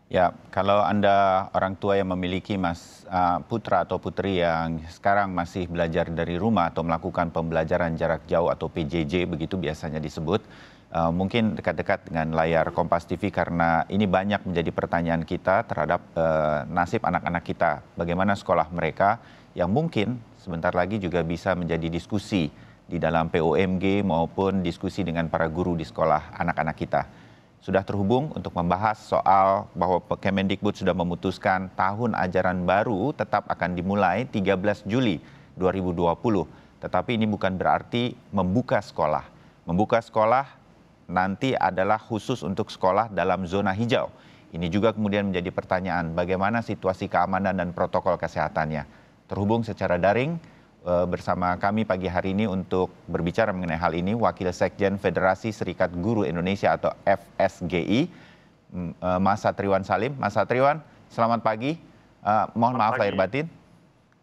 Ya, kalau Anda orang tua yang memiliki putra atau putri yang sekarang masih belajar dari rumah atau melakukan pembelajaran jarak jauh atau PJJ begitu biasanya disebut, mungkin dekat-dekat dengan layar Kompas TV karena ini banyak menjadi pertanyaan kita terhadap nasib anak-anak kita. Bagaimana sekolah mereka yang mungkin sebentar lagi juga bisa menjadi diskusi di dalam POMG maupun diskusi dengan para guru di sekolah anak-anak kita. Sudah terhubung untuk membahas soal bahwa Kemendikbud sudah memutuskan tahun ajaran baru tetap akan dimulai 13 Juli 2020. Tetapi ini bukan berarti membuka sekolah. Membuka sekolah nanti adalah khusus untuk sekolah dalam zona hijau. Ini juga kemudian menjadi pertanyaan bagaimana situasi keamanan dan protokol kesehatannya. Terhubung secara daring bersama kami pagi hari ini untuk berbicara mengenai hal ini, Wakil Sekjen Federasi Serikat Guru Indonesia atau FSGI, Mas Satriwan Salim. Mas Satriwan, selamat pagi. Mohon maaf lahir batin.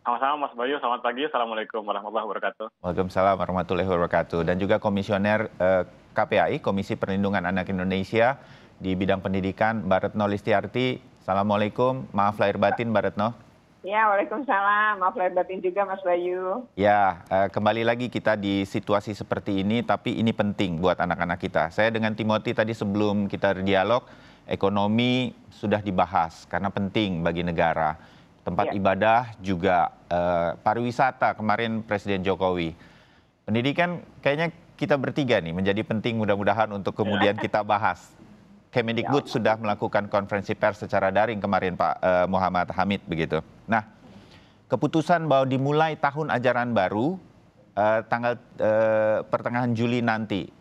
Sama-sama Mas Bayu, selamat pagi. Assalamualaikum warahmatullahi wabarakatuh. Waalaikumsalam warahmatullahi wabarakatuh. Dan juga Komisioner KPAI, Komisi Perlindungan Anak Indonesia di bidang pendidikan, Mbak Retno Listiarti. Assalamualaikum, maaf lahir batin Mbak Retno. Ya, waalaikumsalam. Maaf lahir batin juga Mas Bayu. Ya, kembali lagi kita di situasi seperti ini, tapi ini penting buat anak-anak kita. Saya dengan Timothy tadi sebelum kita berdialog, ekonomi sudah dibahas karena penting bagi negara. Tempat ibadah juga, pariwisata kemarin Presiden Jokowi. Pendidikan kayaknya kita bertiga nih menjadi penting mudah-mudahan untuk kemudian kita bahas. Kemendikbud sudah melakukan konferensi pers secara daring kemarin Pak Muhammad Hamid begitu. Nah, keputusan bahwa dimulai tahun ajaran baru tanggal pertengahan Juli nanti.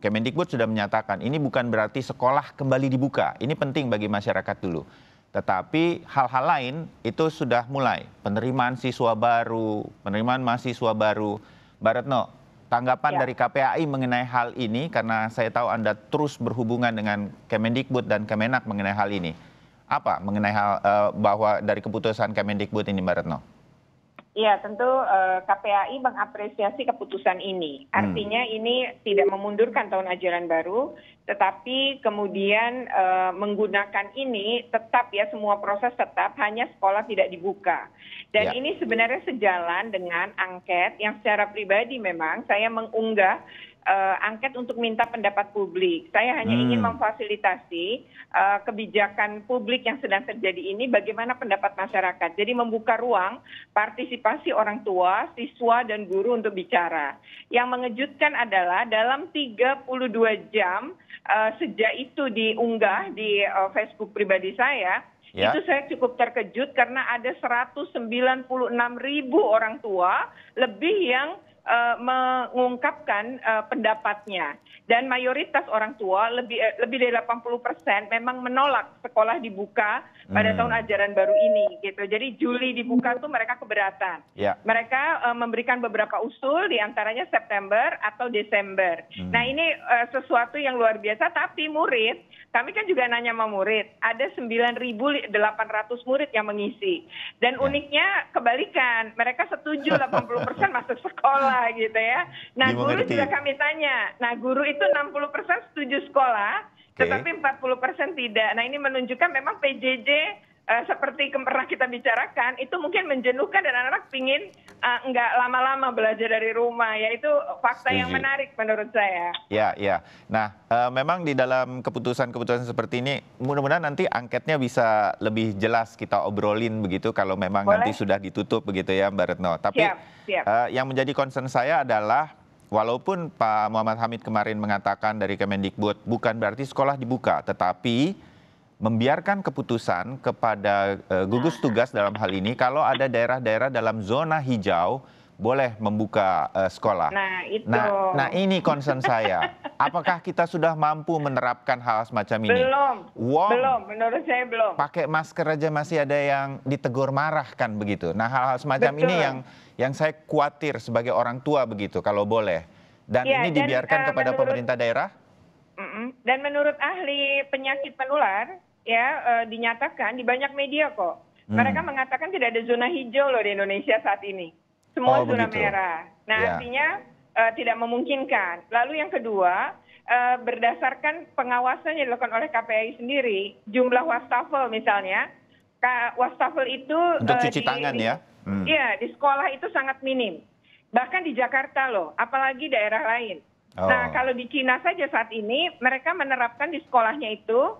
Kemendikbud sudah menyatakan ini bukan berarti sekolah kembali dibuka. Ini penting bagi masyarakat dulu. Tetapi hal-hal lain itu sudah mulai. Penerimaan siswa baru, penerimaan mahasiswa baru. Mbak Retno, tanggapan dari KPAI mengenai hal ini, karena saya tahu Anda terus berhubungan dengan Kemendikbud dan Kemenak mengenai hal ini. Apa mengenai hal bahwa dari keputusan Kemendikbud ini, Mbak Retno? Ya, tentu KPAI mengapresiasi keputusan ini. Artinya ini tidak memundurkan tahun ajaran baru, tetapi kemudian menggunakan ini tetap ya, semua proses tetap, hanya sekolah tidak dibuka. Dan ini sebenarnya sejalan dengan angket yang secara pribadi memang saya mengunggah angket untuk minta pendapat publik. Saya hanya ingin memfasilitasi kebijakan publik yang sedang terjadi ini, bagaimana pendapat masyarakat. Jadi membuka ruang partisipasi orang tua, siswa, dan guru untuk bicara. Yang mengejutkan adalah dalam 32 jam sejak itu diunggah di Facebook pribadi saya, itu saya cukup terkejut karena ada 196.000 orang tua lebih yang mengungkapkan pendapatnya, dan mayoritas orang tua lebih dari 80% memang menolak sekolah dibuka pada tahun ajaran baru ini gitu. Jadi Juli dibuka tuh mereka keberatan. Mereka memberikan beberapa usul, diantaranya September atau Desember. Nah ini sesuatu yang luar biasa. Tapi murid, kami kan juga nanya sama murid, ada 9.800 murid yang mengisi, dan uniknya kebalikan, mereka setuju 80% masuk sekolah gitu ya. Nah guru juga kami tanya, nah guru itu 60% setuju sekolah, tetapi 40% tidak. Nah ini menunjukkan memang PJJ seperti pernah kita bicarakan itu mungkin menjenuhkan, dan anak-anak pingin nggak lama-lama belajar dari rumah. Ya itu fakta yang menarik menurut saya. Ya. Nah memang di dalam keputusan-keputusan seperti ini mudah-mudahan nanti angketnya bisa lebih jelas kita obrolin begitu kalau memang nanti sudah ditutup begitu ya Mbak Retno. Tapi yang menjadi concern saya adalah walaupun Pak Muhammad Hamid kemarin mengatakan dari Kemendikbud bukan berarti sekolah dibuka, tetapi membiarkan keputusan kepada gugus tugas dalam hal ini kalau ada daerah-daerah dalam zona hijau boleh membuka sekolah. Nah, itu. Nah, ini concern saya. Apakah kita sudah mampu menerapkan hal semacam ini? Belum, menurut saya belum. Pakai masker aja masih ada yang ditegur marah kan begitu. Nah, hal-hal semacam ini yang saya khawatir sebagai orang tua begitu kalau boleh. Dan ini dibiarkan kepada pemerintah daerah? Dan menurut ahli penyakit menular, ya dinyatakan di banyak media kok. Mereka mengatakan tidak ada zona hijau loh di Indonesia saat ini. Semua zona merah. Nah artinya tidak memungkinkan. Lalu yang kedua, berdasarkan pengawasan yang dilakukan oleh KPAI sendiri, jumlah wastafel misalnya, wastafel itu Untuk cuci tangan ya? Iya, di sekolah itu sangat minim. Bahkan di Jakarta loh, apalagi daerah lain. Nah, kalau di Cina saja saat ini, mereka menerapkan di sekolahnya itu,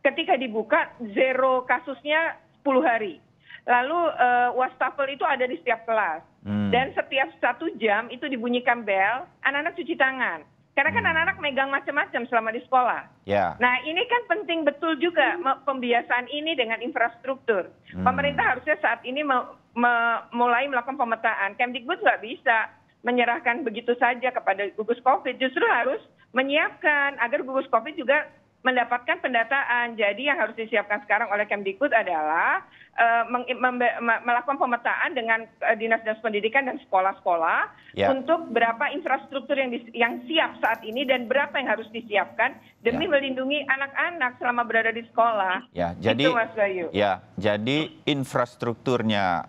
ketika dibuka, zero kasusnya 10 hari. Lalu wastafel itu ada di setiap kelas. Dan setiap 1 jam itu dibunyikan bel, anak-anak cuci tangan. Karena kan anak-anak megang macam-macam selama di sekolah. Nah, ini kan penting betul juga pembiasaan ini dengan infrastruktur. Pemerintah harusnya saat ini mulai melakukan pemetaan. Kemdikbud nggak bisa menyerahkan begitu saja kepada gugus COVID. Justru harus menyiapkan agar gugus COVID juga mendapatkan pendataan. Jadi yang harus disiapkan sekarang oleh Kemdikbud adalah melakukan pemetaan dengan dinas-dinas pendidikan dan sekolah-sekolah untuk berapa infrastruktur yang siap saat ini dan berapa yang harus disiapkan demi melindungi anak-anak selama berada di sekolah. Jadi, itu, Mas Bayu. Jadi infrastrukturnya,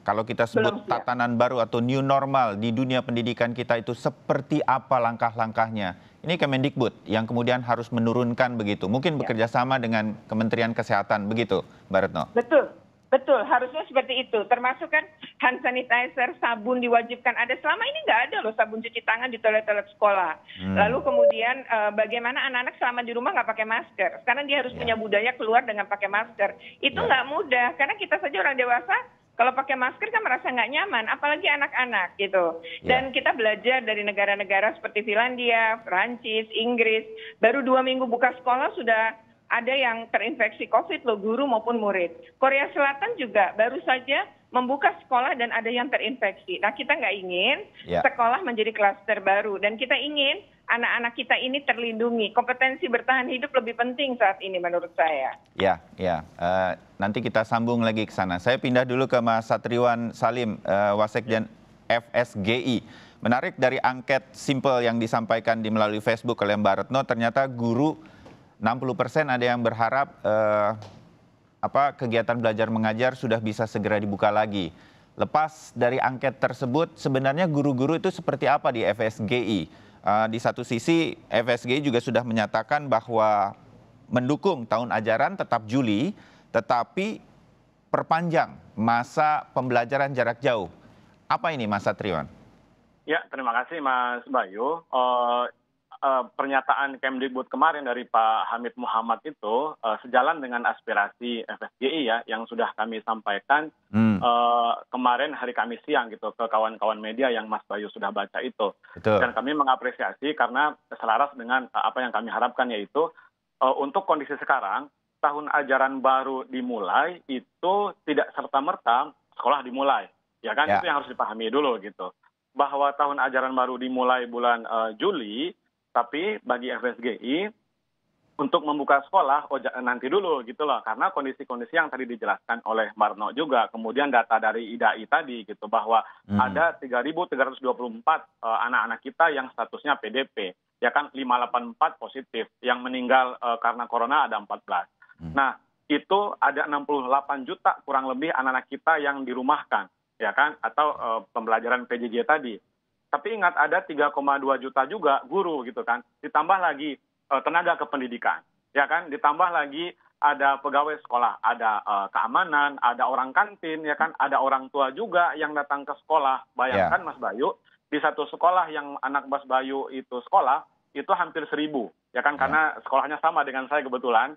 kalau kita sebut tatanan baru atau new normal di dunia pendidikan kita itu seperti apa langkah-langkahnya? Ini Kemendikbud yang kemudian harus menurunkan begitu. Mungkin bekerja sama dengan Kementerian Kesehatan, begitu, Mbak Retno? Betul. Harusnya seperti itu. Termasuk kan hand sanitizer, sabun diwajibkan ada. Selama ini nggak ada loh sabun cuci tangan di toilet-toilet sekolah. Lalu kemudian bagaimana anak-anak selama di rumah nggak pakai masker. Sekarang dia harus punya budaya keluar dengan pakai masker. Itu nggak mudah, karena kita saja orang dewasa, kalau pakai masker kan merasa nggak nyaman, apalagi anak-anak gitu. Dan kita belajar dari negara-negara seperti Finlandia, Prancis, Inggris. Baru 2 minggu buka sekolah sudah ada yang terinfeksi COVID loh, guru maupun murid. Korea Selatan juga baru saja membuka sekolah dan ada yang terinfeksi. Nah, kita nggak ingin sekolah menjadi klaster baru. Dan kita ingin anak-anak kita ini terlindungi. Kompetensi bertahan hidup lebih penting saat ini menurut saya. Nanti kita sambung lagi ke sana. Saya pindah dulu ke Mas Satriwan Salim, Wasekjen FSGI. Menarik dari angket simpel yang disampaikan melalui Facebook oleh Mbak Retno, ternyata guru 60% ada yang berharap kegiatan belajar mengajar sudah bisa segera dibuka lagi. Lepas dari angket tersebut, sebenarnya guru-guru itu seperti apa di FSGI? Di satu sisi, FSGI juga sudah menyatakan bahwa mendukung tahun ajaran tetap Juli, tetapi perpanjang masa pembelajaran jarak jauh. Apa ini, Mas Satriwan? Ya, terima kasih Mas Bayu. Pernyataan Kemdikbud kemarin dari Pak Hamid Muhammad itu sejalan dengan aspirasi FSGI ya, yang sudah kami sampaikan kemarin hari Kamis siang gitu ke kawan-kawan media yang Mas Bayu sudah baca itu. Dan kami mengapresiasi karena selaras dengan apa yang kami harapkan, yaitu untuk kondisi sekarang, tahun ajaran baru dimulai itu tidak serta-merta sekolah dimulai. Ya kan, itu yang harus dipahami dulu gitu. Bahwa tahun ajaran baru dimulai bulan Juli, tapi bagi FSGI untuk membuka sekolah nanti dulu gitu loh, karena kondisi-kondisi yang tadi dijelaskan oleh Marno juga, kemudian data dari IDAI tadi gitu, bahwa ada 3.324 anak-anak kita yang statusnya PDP, ya kan 584 positif, yang meninggal karena corona ada 14. Nah, itu ada 68 juta kurang lebih anak-anak kita yang dirumahkan, ya kan, atau pembelajaran PJJ tadi. Tapi ingat, ada 3,2 juta juga guru gitu kan, ditambah lagi tenaga kependidikan, ya kan, ditambah lagi ada pegawai sekolah, ada keamanan, ada orang kantin, ya kan, ada orang tua juga yang datang ke sekolah. Bayangkan Mas Bayu, di satu sekolah yang anak Mas Bayu itu sekolah, itu hampir 1.000, ya kan, karena sekolahnya sama dengan saya kebetulan.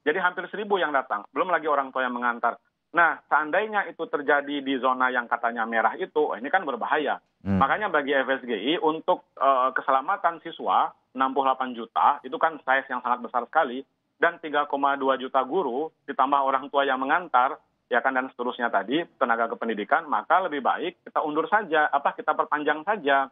Jadi hampir 1.000 yang datang, belum lagi orang tua yang mengantar. Nah, seandainya itu terjadi di zona yang katanya merah itu, ini kan berbahaya. Makanya bagi FSGI untuk keselamatan siswa 68 juta, itu kan size yang sangat besar sekali, dan 3,2 juta guru ditambah orang tua yang mengantar, ya kan, dan seterusnya tadi tenaga kependidikan, maka lebih baik kita undur saja, kita perpanjang saja,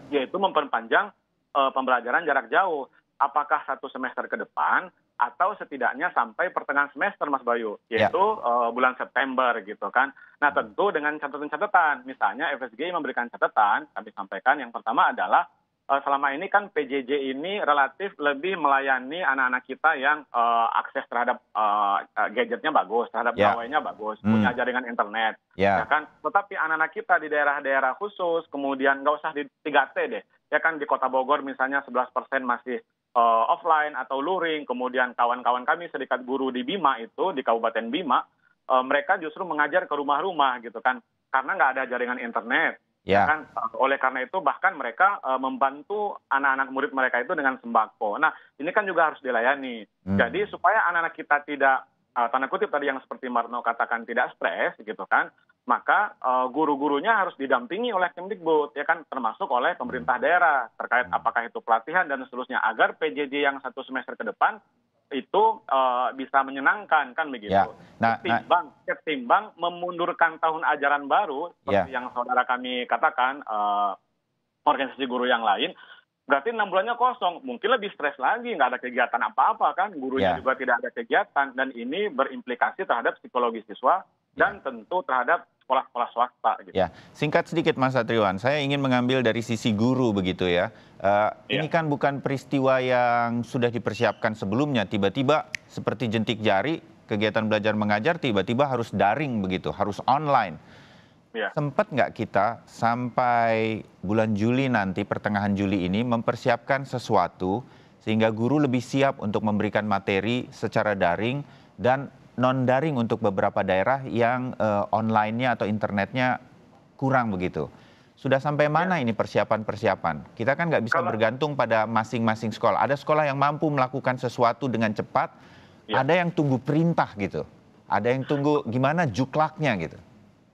yaitu memperpanjang pembelajaran jarak jauh. Apakah 1 semester ke depan, atau setidaknya sampai pertengahan semester, Mas Bayu, yaitu bulan September gitu kan. Nah, tentu dengan catatan-catatan, misalnya FSGI memberikan catatan, kami sampaikan yang pertama adalah selama ini kan PJJ ini relatif lebih melayani anak-anak kita yang akses terhadap gadgetnya bagus, terhadap gawainya bagus, punya jaringan internet, ya kan. Tetapi anak-anak kita di daerah-daerah khusus, kemudian nggak usah di 3T deh, ya kan, di Kota Bogor misalnya 11% masih offline atau luring, kemudian kawan-kawan kami serikat guru di Bima itu, di Kabupaten Bima, mereka justru mengajar ke rumah-rumah gitu kan, karena nggak ada jaringan internet. Ya kan, oleh karena itu bahkan mereka membantu anak-anak murid mereka itu dengan sembako. Nah, ini kan juga harus dilayani. Jadi supaya anak-anak kita tidak tanda kutip tadi yang seperti Marno katakan tidak stres gitu kan, maka guru-gurunya harus didampingi oleh Kemdikbud, ya kan, termasuk oleh pemerintah daerah terkait apakah itu pelatihan dan seterusnya, agar PJJ yang 1 semester ke depan itu bisa menyenangkan, kan begitu. Ketimbang memundurkan tahun ajaran baru seperti yang saudara kami katakan, organisasi guru yang lain, berarti 6 bulannya kosong, mungkin lebih stres lagi, nggak ada kegiatan apa-apa kan, gurunya juga tidak ada kegiatan, dan ini berimplikasi terhadap psikologi siswa dan tentu terhadap sekolah-sekolah swasta. Gitu. Ya, singkat sedikit Mas Satriwan, saya ingin mengambil dari sisi guru begitu ya. Ini kan bukan peristiwa yang sudah dipersiapkan sebelumnya, tiba-tiba seperti jentik jari, kegiatan belajar mengajar tiba-tiba harus daring begitu, harus online. Sempat nggak kita sampai bulan Juli nanti, pertengahan Juli ini, mempersiapkan sesuatu sehingga guru lebih siap untuk memberikan materi secara daring dan non-daring untuk beberapa daerah yang online-nya atau internetnya kurang begitu. Sudah sampai mana ini persiapan-persiapan? Kita kan nggak bisa bergantung pada masing-masing sekolah. Ada sekolah yang mampu melakukan sesuatu dengan cepat, ada yang tunggu perintah gitu. Ada yang tunggu gimana juklaknya gitu.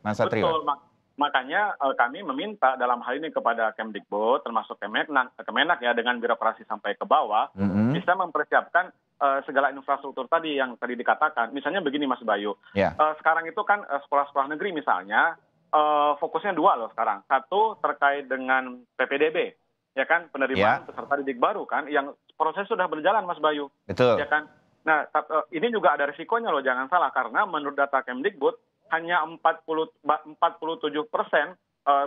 Mas Satriwan. Betul, makanya kami meminta dalam hal ini kepada Kemdikbud, termasuk Kemenak ya, dengan birokrasi sampai ke bawah, bisa mempersiapkan segala infrastruktur tadi yang tadi dikatakan. Misalnya begini Mas Bayu, sekarang itu kan sekolah-sekolah negeri misalnya, fokusnya 2 loh sekarang. Satu terkait dengan PPDB, ya kan, penerimaan peserta didik baru kan, yang proses sudah berjalan Mas Bayu. Betul. Ya kan. Nah, ini juga ada risikonya loh, jangan salah, karena menurut data Kemdikbud, hanya 47%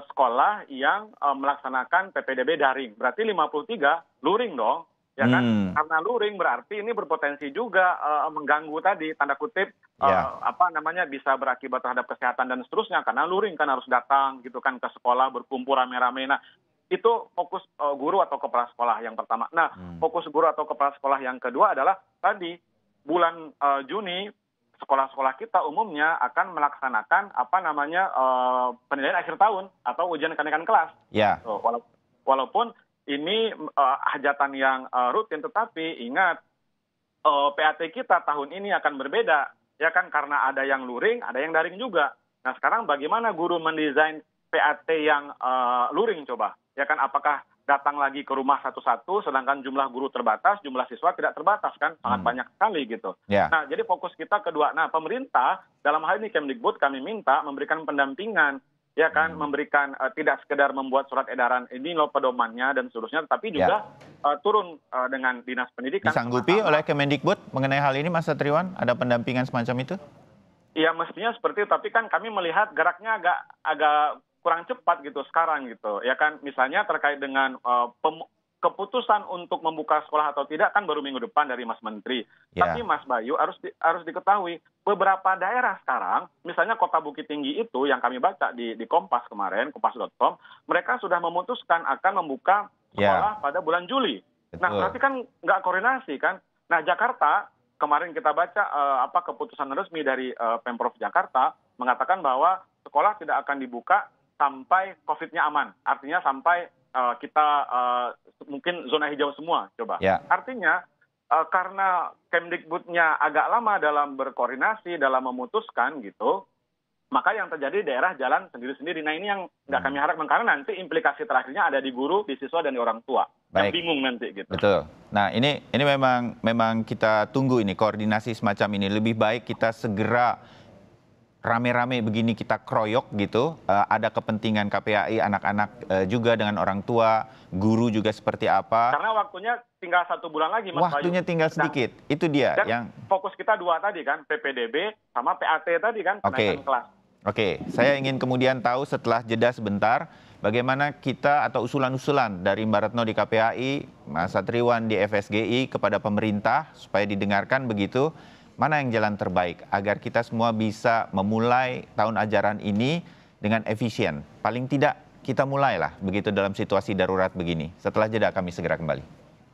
sekolah yang melaksanakan PPDB daring. Berarti 53 luring dong. Ya kan, karena luring berarti ini berpotensi juga mengganggu tadi, tanda kutip, bisa berakibat terhadap kesehatan dan seterusnya, karena luring kan harus datang gitu kan ke sekolah, berkumpul rame-rame. Nah, itu fokus guru atau kepala sekolah yang pertama. Nah, fokus guru atau kepala sekolah yang kedua adalah tadi, bulan Juni, sekolah-sekolah kita umumnya akan melaksanakan penilaian akhir tahun atau ujian kenaikan kelas. Walaupun ini hajatan yang rutin, tetapi ingat PAT kita tahun ini akan berbeda, ya kan, karena ada yang luring, ada yang daring juga. Nah, sekarang bagaimana guru mendesain PAT yang luring coba? Ya kan, apakah datang lagi ke rumah satu-satu, sedangkan jumlah guru terbatas, jumlah siswa tidak terbatas kan, sangat banyak sekali gitu. Nah, jadi fokus kita kedua. Nah, pemerintah dalam hal ini Kemdikbud kami minta memberikan pendampingan, ya kan, memberikan tidak sekedar membuat surat edaran ini loh pedomannya dan seterusnya, tapi juga turun dengan dinas pendidikan. Disanggupi oleh Kemendikbud mengenai hal ini Mas Satriwan, ada pendampingan semacam itu? Iya, mestinya seperti itu, tapi kan kami melihat geraknya agak kurang cepat gitu sekarang gitu, ya kan, misalnya terkait dengan keputusan untuk membuka sekolah atau tidak kan baru minggu depan dari Mas Menteri. Tapi Mas Bayu harus diketahui beberapa daerah sekarang, misalnya Kota Bukit Tinggi itu yang kami baca di Kompas kemarin, kompas.com, mereka sudah memutuskan akan membuka sekolah pada bulan Juli. Nah, berarti kan nggak koordinasi kan. Nah, Jakarta kemarin kita baca keputusan resmi dari Pemprov Jakarta mengatakan bahwa sekolah tidak akan dibuka sampai COVID-nya aman. Artinya sampai kita mungkin zona hijau semua, coba. Artinya karena Kemdikbudnya agak lama dalam berkoordinasi, dalam memutuskan gitu, maka yang terjadi daerah jalan sendiri-sendiri. Nah, ini yang nggak kami harapkan, karena nanti implikasi terakhirnya ada di guru, di siswa, dan di orang tua. Yang bingung nanti gitu. Betul. Nah, ini memang kita tunggu ini koordinasi semacam ini. Lebih baik kita segera rame-rame begini kita kroyok gitu, ada kepentingan KPAI, anak-anak juga dengan orang tua, guru juga seperti apa. Karena waktunya tinggal 1 bulan lagi Mas Bayu. Waktunya tinggal sedikit, itu dia. Dan yang fokus kita 2 tadi kan, PPDB sama PAT tadi kan, kenaikan kelas. Oke, saya ingin kemudian tahu setelah jeda sebentar, bagaimana kita atau usulan-usulan dari Mbak Retno di KPAI, Mas Satriwan di FSGI kepada pemerintah supaya didengarkan begitu, mana yang jalan terbaik agar kita semua bisa memulai tahun ajaran ini dengan efisien. Paling tidak kita mulailah begitu dalam situasi darurat begini. Setelah jeda kami segera kembali.